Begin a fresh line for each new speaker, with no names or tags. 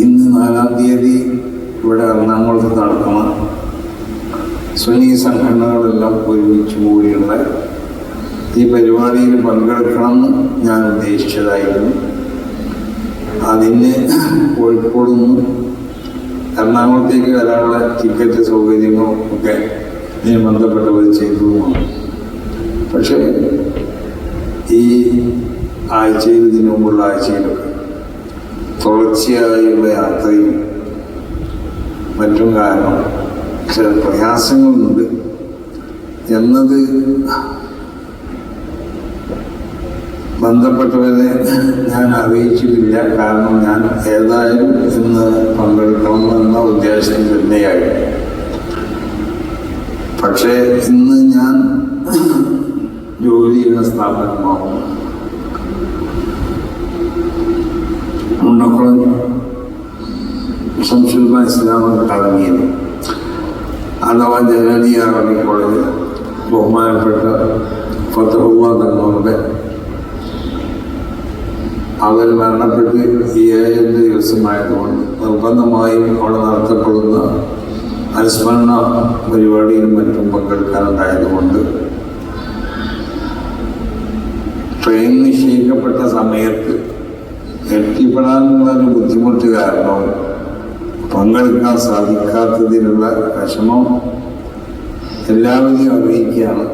ഇന്ന് 4-ാം തീയതി ഇവിടെ എറണാകുളത്ത് നടക്കുന്ന സുന്നി സംഘടനകളെല്ലാം ഒരുമിച്ച് കൂടിയുള്ള ഈ പരിപാടിയിൽ പങ്കെടുക്കണമെന്ന് ഞാൻ ഉദ്ദേശിച്ചതായിരുന്നു. അതിന് കോഴിക്കോട് നിന്ന് എറണാകുളത്തേക്ക് വരാനുള്ള ടിക്കറ്റ് സൗകര്യങ്ങളും ഒക്കെ ഇതിന് ബന്ധപ്പെട്ടവർ ചെയ്തതുമാണ്. പക്ഷേ ഈ ആഴ്ചയിൽ ഇതിനു മുമ്പുള്ള ആഴ്ചയിലൊക്കെ തുടർച്ചയായുള്ള യാത്രയും മറ്റും കാരണം ചില പ്രയാസങ്ങളുണ്ട് എന്നത് ബന്ധപ്പെട്ടവരെ ഞാൻ അറിയിച്ചിട്ടില്ല. കാരണം ഞാൻ ഏതായാലും ഇന്ന് പങ്കെടുക്കണമെന്ന ഉദ്ദേശം തന്നെയായി. പക്ഷേ ഇന്ന് ഞാൻ ജോലി ചെയ്യുന്ന സ്ഥാപനമാകും മുണ്ടക്കുളം സംശുദ്ധ ഇസ്ലാമിക് അക്കാദമിയിൽ അഥവാ ജലാലിയ അറബി കോളേജ് ബഹുമാനപ്പെട്ട ഫതഹുല്ലാ തങ്ങളുടെ അവർ മരണപ്പെട്ട് 7 ദിവസമായതുകൊണ്ട് നിർബന്ധമായും അവിടെ നടത്തപ്പെടുന്ന അനുസ്മരണ പരിപാടിയിലും മറ്റും പങ്കെടുക്കാനുണ്ടായതുകൊണ്ട് ട്രെയിൻ നിശ്ചയിക്കപ്പെട്ട സമയത്ത് എത്തിപ്പെടാനുള്ള ഒരു ബുദ്ധിമുട്ട് കാരണം പങ്കെടുക്കാൻ സാധിക്കാത്തതിനുള്ള വിഷമം എല്ലാവരെയും അറിയിക്കുകയാണ്.